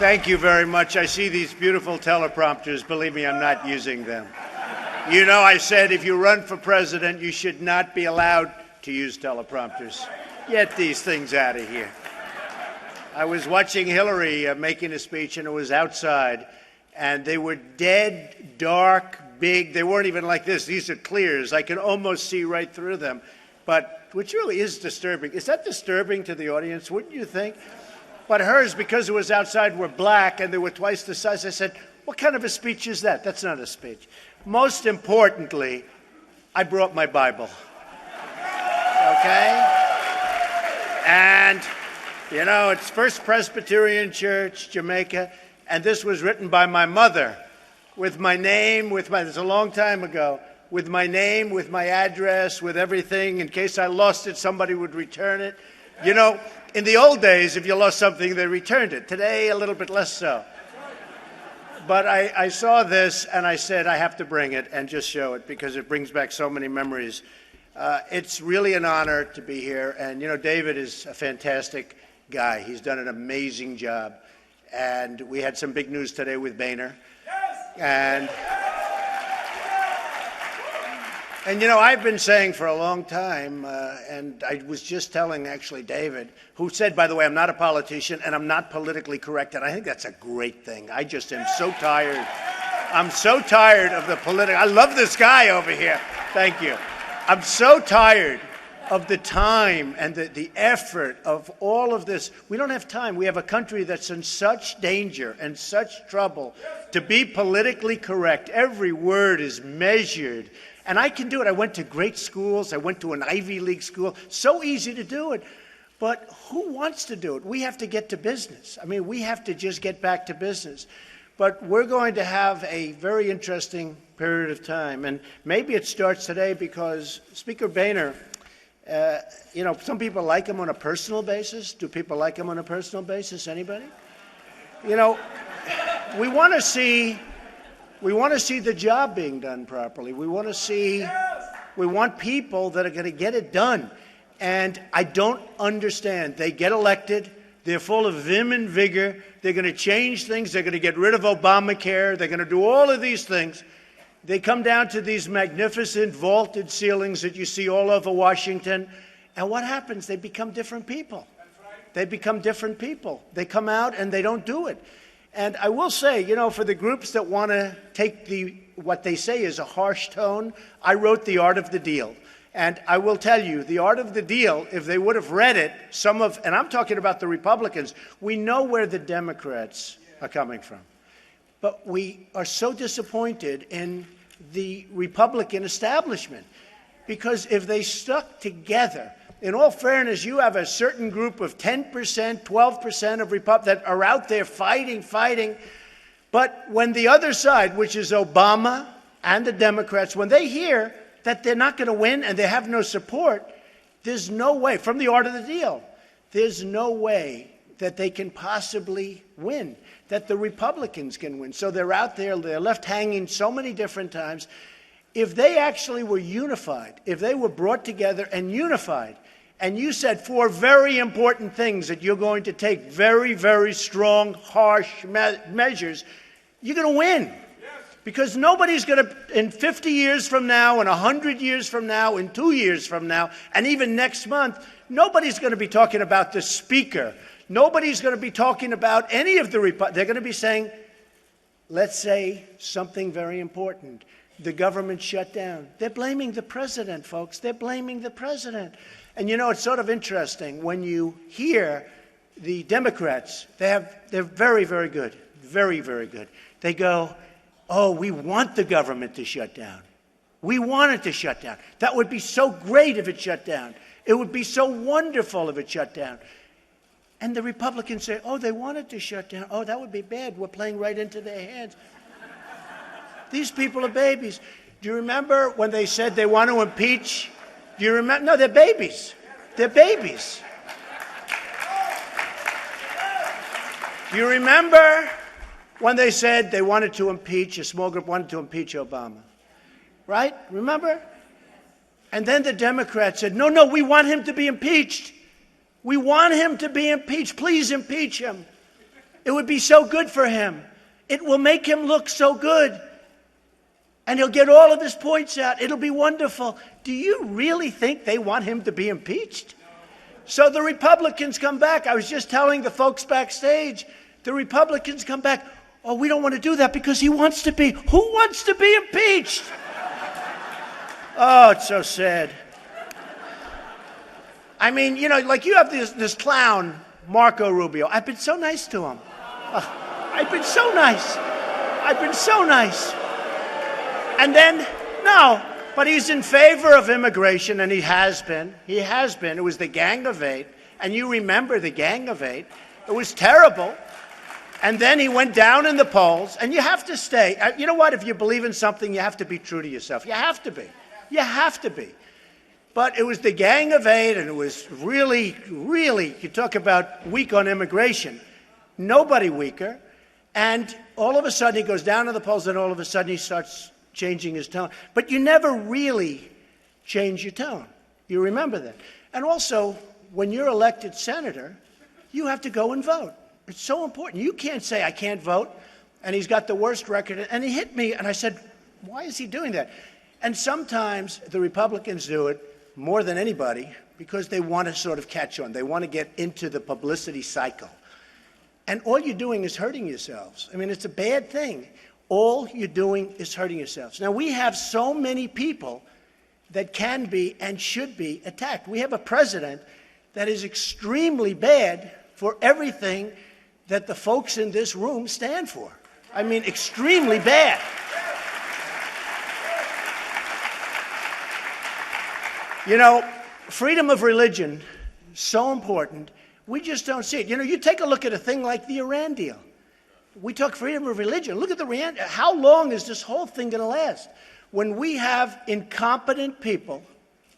Thank you very much. I see these beautiful teleprompters. Believe me, I'm not using them. You know, I said if you run for president, you should not be allowed to use teleprompters. Get these things out of here. I was watching Hillary making a speech, and it was outside, and they were dead, dark, big. They weren't even like this. These are clears. I could almost see right through them, but which really is disturbing. Is that disturbing to the audience? Wouldn't you think? But hers, because it was outside, were black, and they were twice the size. I said, what kind of a speech is that? That's not a speech. Most importantly, I brought my Bible. Okay? And, you know, it's First Presbyterian Church, Jamaica, and this was written by my mother with my name, it's a long time ago, with my name, with my address, with everything. In case I lost it, somebody would return it. You know, in the old days, if you lost something, they returned it. Today, a little bit less so. But I saw this, and I said, I have to bring it and just show it because it brings back so many memories. It's really an honor to be here. And, you know, David is a fantastic guy. He's done an amazing job. And we had some big news today with Boehner. And you know, I've been saying for a long time, and I was just telling actually David, who said, by the way, I'm not a politician and I'm not politically correct, and I think that's a great thing. I just am so tired. I'm so tired of the political. I love this guy over here. Thank you. I'm so tired of the time and the effort of all of this. We don't have time. We have a country that's in such danger and such trouble to be politically correct. Every word is measured. And I can do it. I went to great schools. I went to an Ivy League school. So easy to do it. But who wants to do it? We have to get to business. I mean, we have to just get back to business. But we're going to have a very interesting period of time. And maybe it starts today because Speaker Boehner, you know, some people like him on a personal basis. Do people like him on a personal basis? Anybody? You know, we want to see the job being done properly. We want people that are going to get it done. And I don't understand. They get elected. They're full of vim and vigor. They're going to change things. They're going to get rid of Obamacare. They're going to do all of these things. They come down to these magnificent vaulted ceilings that you see all over Washington. And what happens? They become different people. They become different people. They come out and they don't do it. And I will say, you know, for the groups that want to take what they say is a harsh tone, I wrote The Art of the Deal. And I will tell you, The Art of the Deal, if they would have read it, and I'm talking about the Republicans, we know where the Democrats are coming from. But we are so disappointed in the Republican establishment because if they stuck together, in all fairness, you have a certain group of 10%, 12% of Republicans that are out there fighting. But when the other side, which is Obama and the Democrats, when they hear that they're not going to win and they have no support, there's no way, from The Art of the Deal, there's no way that they can possibly win, that the Republicans can win. So they're out there, they're left hanging so many different times. If they actually were unified, if they were brought together and unified, and you said 4 very important things that you're going to take very, very strong, harsh measures, you're going to win. Because nobody's going to, in 50 years from now, in 100 years from now, in 2 years from now, and even next month, nobody's going to be talking about the speaker. Nobody's going to be talking about any of the Republicans. They're going to be saying, let's say something very important. The government shut down. They're blaming the president, folks. They're blaming the president. And you know, it's sort of interesting when you hear the Democrats, they're very, very good. Very, very good. They go, oh, we want the government to shut down. We want it to shut down. That would be so great if it shut down. It would be so wonderful if it shut down. And the Republicans say, oh, they want it to shut down. Oh, that would be bad. We're playing right into their hands. These people are babies. Do you remember when they said they want to impeach? Do you remember? No, they're babies. They're babies. Do you remember when they said they wanted to impeach, a small group wanted to impeach Obama? Right? Remember? And then the Democrats said, no, we want him to be impeached. We want him to be impeached. Please impeach him. It would be so good for him. It will make him look so good. And he'll get all of his points out. It'll be wonderful. Do you really think they want him to be impeached? So the Republicans come back. I was just telling the folks backstage, the Republicans come back. Oh, we don't want to do that because he wants to be. Who wants to be impeached? Oh, it's so sad. I mean, you know, like you have this clown, Marco Rubio. I've been so nice to him. I've been so nice. I've been so nice. And then, no, but he's in favor of immigration, and he has been. He has been. It was the Gang of Eight, and you remember the Gang of Eight. It was terrible. And then he went down in the polls, and you have to stay. You know what? If you believe in something, you have to be true to yourself. You have to be. You have to be. But it was the Gang of Eight, and it was really, really, you talk about weak on immigration. Nobody weaker. And all of a sudden, he goes down in the polls, and all of a sudden, he starts changing his tone. But you never really change your tone. You remember that. And also, when you're elected senator, you have to go and vote. It's so important. You can't say, I can't vote, and he's got the worst record. And he hit me, and I said, why is he doing that? And sometimes the Republicans do it more than anybody because they want to sort of catch on. They want to get into the publicity cycle. And all you're doing is hurting yourselves. I mean, it's a bad thing. All you're doing is hurting yourselves. Now, we have so many people that can be and should be attacked. We have a president that is extremely bad for everything that the folks in this room stand for. I mean, extremely bad. You know, freedom of religion, so important. We just don't see it. You know, you take a look at a thing like the Iran deal. We talk freedom of religion. Look at the Iran. How long is this whole thing going to last? When we have incompetent people,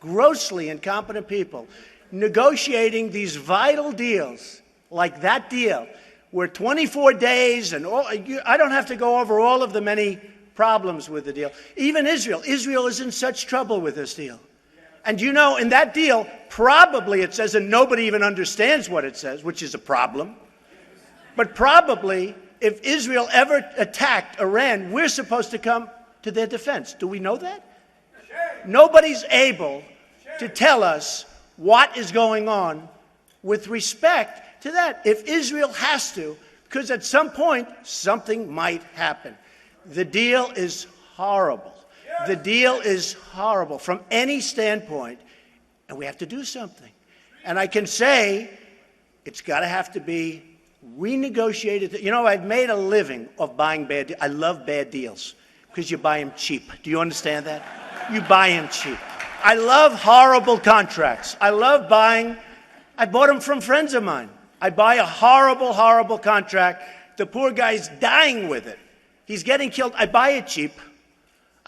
grossly incompetent people, negotiating these vital deals, like that deal, where 24 days and all, I don't have to go over all of the many problems with the deal. Even Israel is in such trouble with this deal. And you know, in that deal, probably it says, and nobody even understands what it says, which is a problem, but probably if Israel ever attacked Iran, we're supposed to come to their defense. Do we know that? Nobody's able to tell us what is going on with respect to that. If Israel has to, because at some point, something might happen. The deal is horrible. The deal is horrible from any standpoint, and we have to do something. And I can say it's got to have to be renegotiated. You know, I've made a living of buying bad deals. I love bad deals because you buy them cheap. Do you understand that? You buy them cheap. I love horrible contracts. I love buying. I bought them from friends of mine. I buy a horrible, horrible contract. The poor guy's dying with it. He's getting killed. I buy it cheap.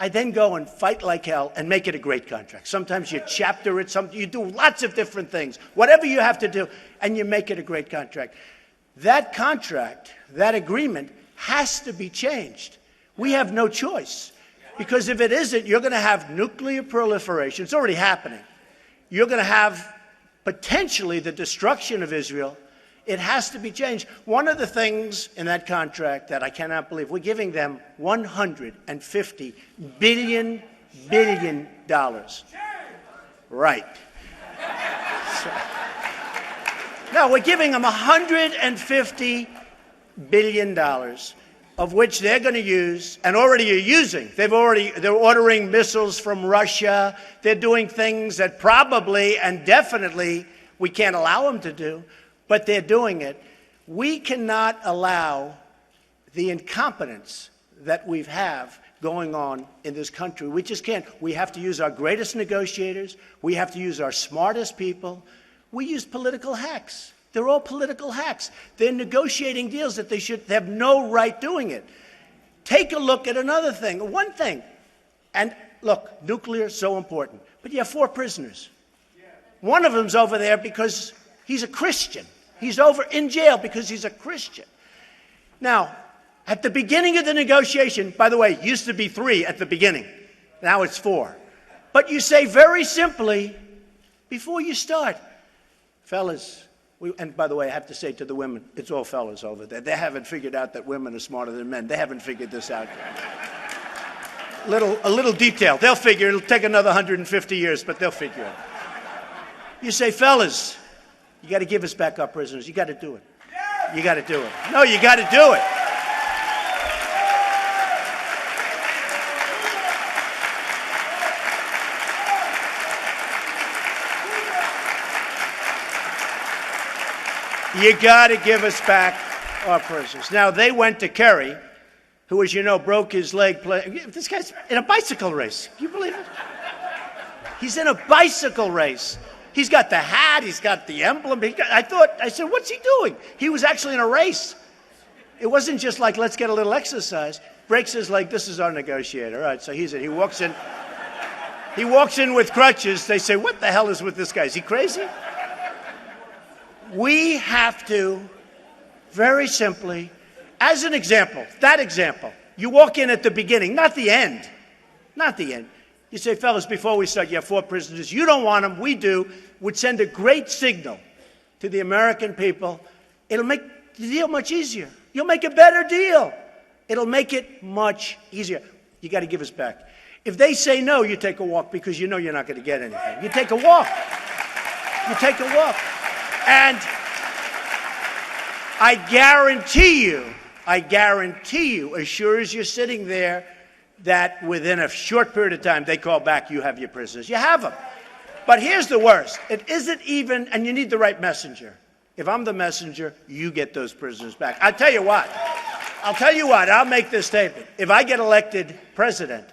I then go and fight like hell and make it a great contract. Sometimes you chapter it, you do lots of different things, whatever you have to do, and you make it a great contract. That contract, that agreement, has to be changed. We have no choice. Because if it isn't, you're going to have nuclear proliferation. It's already happening. You're going to have potentially the destruction of Israel. It has to be changed. One of the things in that contract that I cannot believe, we're giving them $150 billion. Right. No, we're giving them $150 billion, of which they're going to use, and already are using. They're ordering missiles from Russia. They're doing things that probably and definitely we can't allow them to do. But they're doing it. We cannot allow the incompetence that we have going on in this country. We just can't. We have to use our greatest negotiators. We have to use our smartest people. We use political hacks. They're all political hacks. They're negotiating deals that they have no right doing it. Take a look at another thing. One thing. And look, nuclear is so important. But you have 4 prisoners. One of them's over there because he's a Christian. He's over in jail because he's a Christian. Now, at the beginning of the negotiation, by the way, it used to be 3 at the beginning. Now it's 4. But you say very simply, before you start, fellas, And by the way, I have to say to the women, it's all fellas over there. They haven't figured out that women are smarter than men. They haven't figured this out yet. A little detail. They'll figure. It'll take another 150 years, but they'll figure it. You say, fellas, you got to give us back our prisoners. You got to do it. You got to do it. No, you got to do it. You got to give us back our prisoners. Now, they went to Kerry, who, as you know, broke his leg playing. This guy's in a bicycle race. Can you believe it? He's in a bicycle race. He's got the hat. He's got the emblem. I said, what's he doing? He was actually in a race. It wasn't just like, let's get a little exercise. Breaks his leg. This is our negotiator. All right, so he's in. He walks in. He walks in with crutches. They say, what the hell is with this guy? Is he crazy? We have to, very simply, as an example, that example, you walk in at the beginning, not the end. Not the end. You say, fellas, before we start, you have 4 prisoners. You don't want them. We do. Would send a great signal to the American people. It'll make the deal much easier. You'll make a better deal. It'll make it much easier. You got to give us back. If they say no, you take a walk because you know you're not going to get anything. You take a walk. You take a walk. And I guarantee you, as sure as you're sitting there, that within a short period of time, they call back, you have your prisoners. You have them. But here's the worst. It isn't even, and you need the right messenger. If I'm the messenger, you get those prisoners back. I'll tell you what. I'll make this statement. If I get elected president,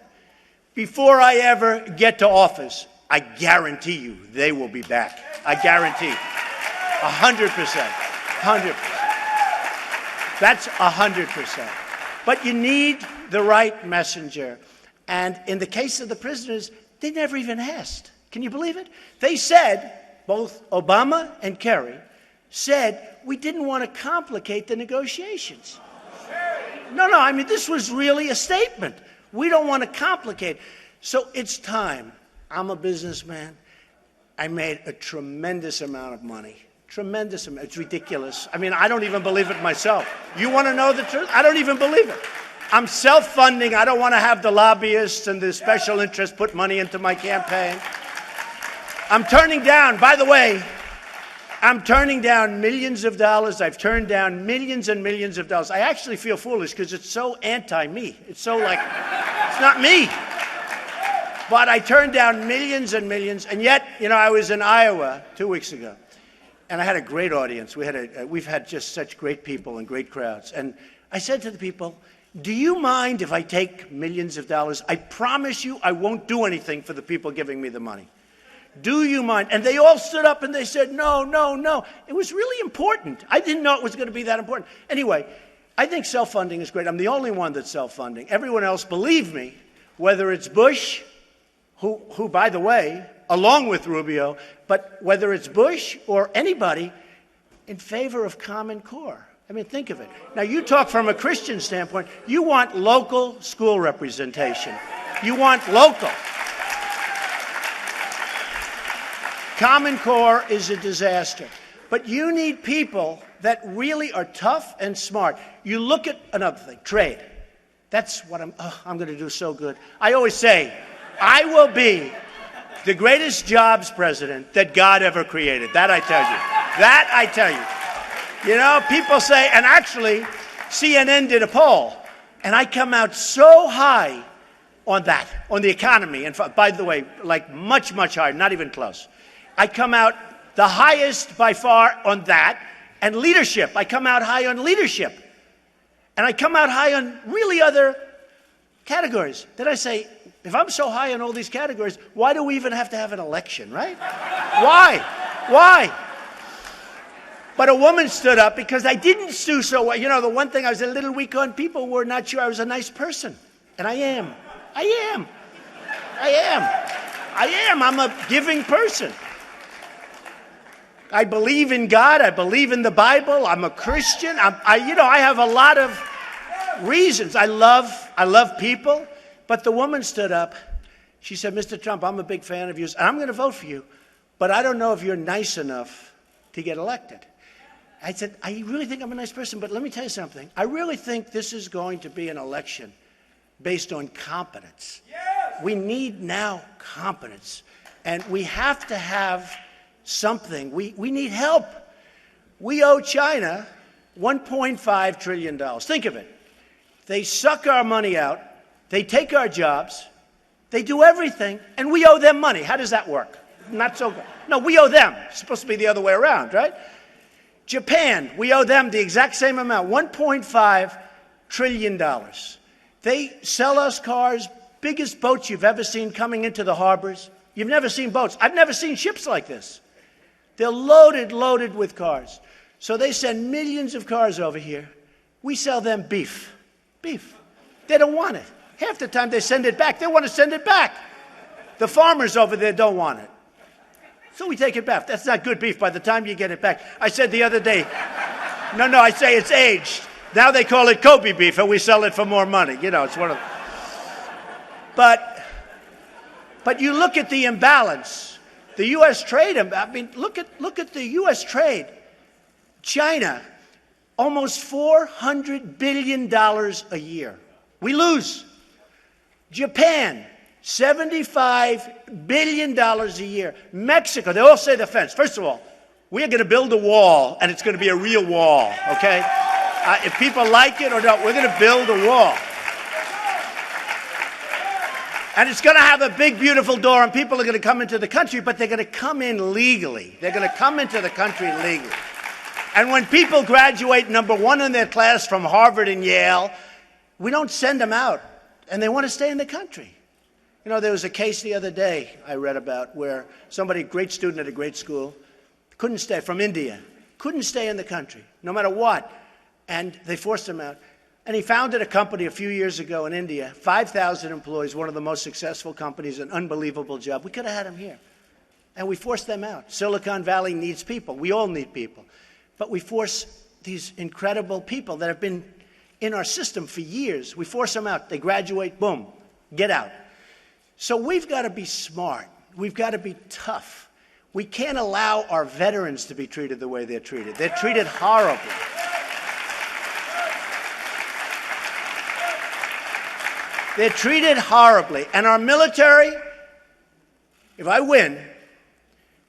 before I ever get to office, I guarantee you they will be back. I guarantee. 100%. 100%. That's 100%. But you need the right messenger. And in the case of the prisoners, they never even asked. Can you believe it? They said, both Obama and Kerry said, we didn't want to complicate the negotiations. No, I mean, this was really a statement. We don't want to complicate. So it's time. I'm a businessman. I made a tremendous amount of money. Tremendous amount. It's ridiculous. I mean, I don't even believe it myself. You want to know the truth? I don't even believe it. I'm self-funding. I don't want to have the lobbyists and the special interests put money into my campaign. I'm turning down, by the way, I'm turning down millions of dollars. I've turned down millions and millions of dollars. I actually feel foolish because it's so anti-me. It's so like, it's not me. But I turned down millions and millions. And yet, you know, I was in Iowa 2 weeks ago. And I had a great audience. We've had just such great people and great crowds. And I said to the people, do you mind if I take millions of dollars? I promise you I won't do anything for the people giving me the money. Do you mind? And they all stood up and they said, no, no, no. It was really important. I didn't know it was going to be that important. Anyway, I think self-funding is great. I'm the only one that's self-funding. Everyone else, believe me, whether it's Bush, who, by the way, along with Rubio, but whether it's Bush or anybody, in favor of Common Core. I mean, think of it. Now, you talk from a Christian standpoint. You want local school representation. You want local. Common Core is a disaster. But you need people that really are tough and smart. You look at another thing, trade. That's what I'm going to do so good. I always say, I will be the greatest jobs president that God ever created. That I tell you. That I tell you. You know, people say, and actually, CNN did a poll, and I come out so high on that, on the economy. And by the way, like much, much higher, not even close. I come out the highest by far on that, and leadership. I come out high on leadership. And I come out high on really other categories. Then I say, if I'm so high on all these categories, why do we even have to have an election, right? Why? Why? But a woman stood up because I didn't do so well. You know, the one thing I was a little weak on, people were not sure I was a nice person. And I am. I am. I am. I am. I'm a giving person. I believe in God. I believe in the Bible. I'm a Christian. I have a lot of reasons. I love people. But the woman stood up. She said, Mr. Trump, I'm a big fan of yours, and I'm going to vote for you. But I don't know if you're nice enough to get elected. I said, I really think I'm a nice person, but let me tell you something. I really think this is going to be an election based on competence. Yes! We need now competence. And we have to have something. We need help. We owe China $1.5 trillion. Think of it. They suck our money out. They take our jobs. They do everything. And we owe them money. How does that work? Not so good. No, we owe them. It's supposed to be the other way around, right? Japan, we owe them the exact same amount, $1.5 trillion. They sell us cars, biggest boats you've ever seen coming into the harbors. You've never seen boats. I've never seen ships like this. They're loaded with cars. So they send millions of cars over here. We sell them beef. Beef. They don't want it. Half the time they send it back. They want to send it back. The farmers over there don't want it. So we take it back. That's not good beef by the time you get it back. I said the other day, no, I say it's aged. Now they call it Kobe beef, and we sell it for more money. You know, it's one of But you look at the imbalance. The U.S. trade, I mean, look at the U.S. trade. China, almost $400 billion a year. We lose. Japan, $75 billion a year. Mexico, they all say the fence. First of all, we're going to build a wall, and it's going to be a real wall, okay? If people like it or not, we're going to build a wall. And it's going to have a big, beautiful door, and people are going to come into the country, but they're going to come in legally. They're going to come into the country legally. And when people graduate number one in their class from Harvard and Yale, we don't send them out, and they want to stay in the country. You know, there was a case the other day I read about where somebody, great student at a great school, couldn't stay, from India, couldn't stay in the country, no matter what, and they forced him out. And he founded a company a few years ago in India, 5,000 employees, one of the most successful companies, an unbelievable job. We could have had him here. And we forced them out. Silicon Valley needs people. We all need people. But we force these incredible people that have been in our system for years. We force them out. They graduate, boom, get out. So we've got to be smart. We've got to be tough. We can't allow our veterans to be treated the way they're treated. They're treated horribly. They're treated horribly. And our military, if I win,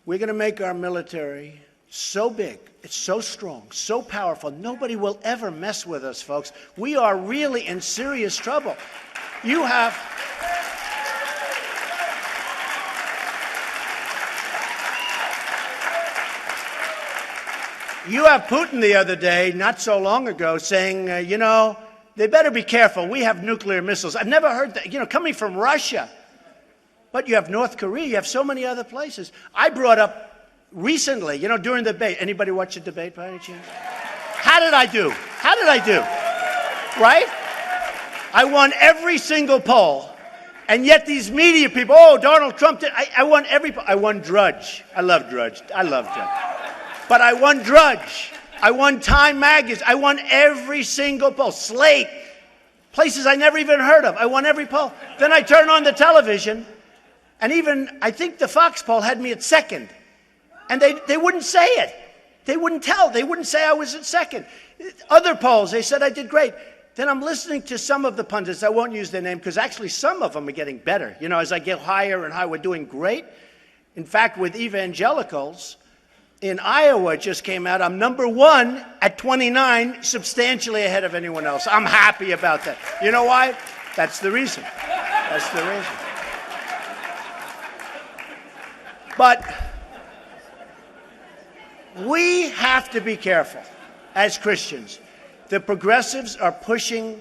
we're going to make our military so big, it's so strong, so powerful, nobody will ever mess with us, folks. We are really in serious trouble. You have Putin the other day, not so long ago, saying, you know, they better be careful. We have nuclear missiles. I've never heard that, you know, coming from Russia. But you have North Korea. You have so many other places. I brought up recently, you know, during the debate. Anybody watch the debate by any chance? How did I do? How did I do? Right? I won every single poll. And yet these media people, oh, Donald Trump did. I won every poll. I won Drudge. I love Drudge. I love Drudge. But I won Drudge. I won Time Magazine. I won every single poll. Slate. Places I never even heard of. I won every poll. Then I turn on the television, and even, I think the Fox poll had me at second. And they wouldn't say it. They wouldn't tell. They wouldn't say I was at second. Other polls, they said I did great. Then I'm listening to some of the pundits. I won't use their name because actually some of them are getting better. You know, as I get higher and higher, we're doing great. In fact, with evangelicals, in Iowa it just came out, I'm number one at 29, substantially ahead of anyone else. I'm happy about that. You know why? That's the reason. That's the reason. But we have to be careful as Christians. The progressives are pushing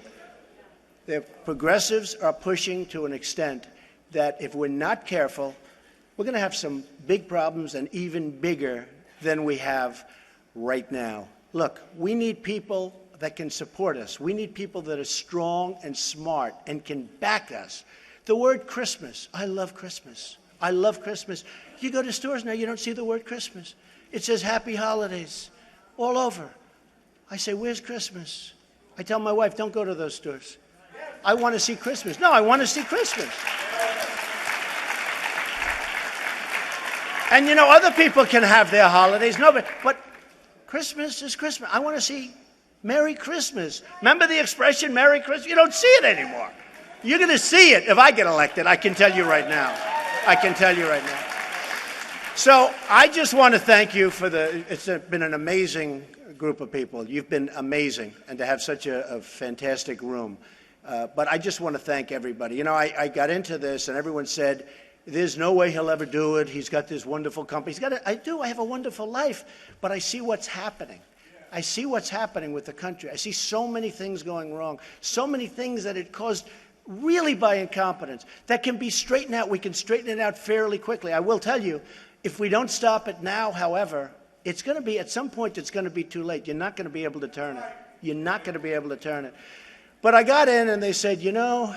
to an extent that if we're not careful, we're going to have some big problems, and even bigger than we have right now. Look, we need people that can support us. We need people that are strong and smart and can back us. The word Christmas, I love Christmas. I love Christmas. You go to stores now, you don't see the word Christmas. It says Happy Holidays all over. I say, where's Christmas? I tell my wife, don't go to those stores. I want to see Christmas. No, I want to see Christmas. And, you know, other people can have their holidays. No, but Christmas is Christmas. I want to see Merry Christmas. Remember the expression, Merry Christmas? You don't see it anymore. You're going to see it if I get elected. I can tell you right now. I can tell you right now. So I just want to thank you for it's been an amazing group of people. You've been amazing, and to have such a fantastic room. But I just want to thank everybody. You know, I got into this, and everyone said, there's no way he'll ever do it. He's got this wonderful company. I have a wonderful life, but I see what's happening. I see what's happening with the country. I see so many things going wrong, so many things that it caused really by incompetence that can be straightened out. We can straighten it out fairly quickly. I will tell you, if we don't stop it now, however, it's going to be, at some point, it's going to be too late. You're not going to be able to turn it. You're not going to be able to turn it. But I got in, and they said, you know,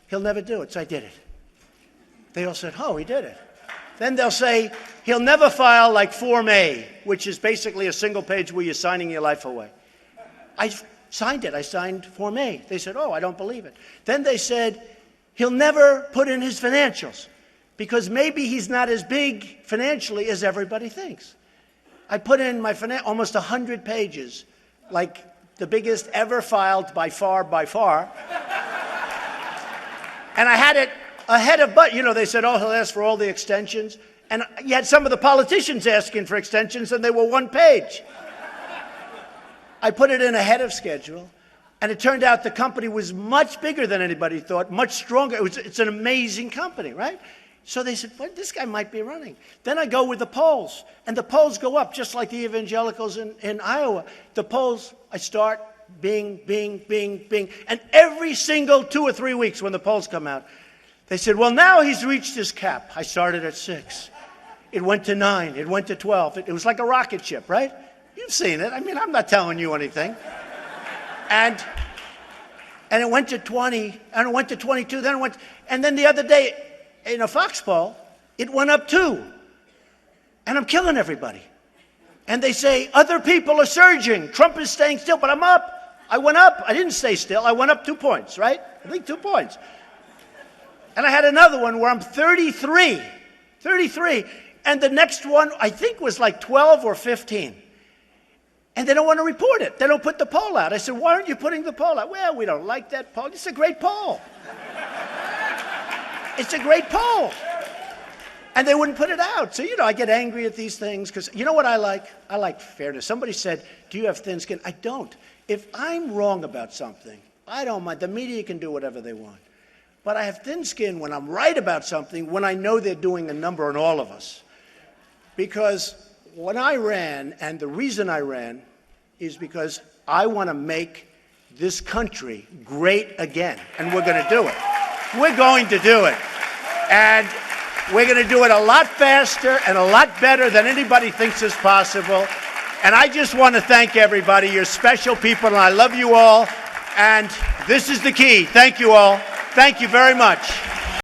he'll never do it. So I did it. They all said, oh, he did it. Then they'll say, he'll never file like Form A, which is basically a single page where you're signing your life away. I signed it. I signed Form A. They said, oh, I don't believe it. Then they said, he'll never put in his financials because maybe he's not as big financially as everybody thinks. I put in my almost 100 pages, like the biggest ever filed by far. And I had it ahead of, but, you know, they said, oh, he'll ask for all the extensions. And you had some of the politicians asking for extensions, and they were one page. I put it in ahead of schedule, and it turned out the company was much bigger than anybody thought, much stronger. It's an amazing company, right? So they said, well, this guy might be running. Then I go with the polls, and the polls go up, just like the evangelicals in Iowa. The polls, I start bing, bing, bing, bing. And every single 2 or 3 weeks when the polls come out, they said, well, now he's reached his cap. I started at 6. It went to 9. It went to 12. It was like a rocket ship, right? You've seen it. I mean, I'm not telling you anything. And it went to 20, and it went to 22, then it went, and then the other day, in a Fox poll, it went up 2. And I'm killing everybody. And they say, other people are surging. Trump is staying still, but I'm up. I went up. I didn't stay still. I went up 2 points, right? I think 2 points. And I had another one where I'm 33. And the next one, I think, was like 12 or 15. And they don't want to report it. They don't put the poll out. I said, why aren't you putting the poll out? Well, we don't like that poll. It's a great poll. It's a great poll. And they wouldn't put it out. So, you know, I get angry at these things because, you know what I like? I like fairness. Somebody said, do you have thin skin? I don't. If I'm wrong about something, I don't mind. The media can do whatever they want. But I have thin skin when I'm right about something, when I know they're doing a number on all of us. Because when I ran, and the reason I ran is because I want to make this country great again. And we're going to do it. We're going to do it. And we're going to do it a lot faster and a lot better than anybody thinks is possible. And I just want to thank everybody. You're special people, and I love you all. And this is the key. Thank you all. Thank you very much.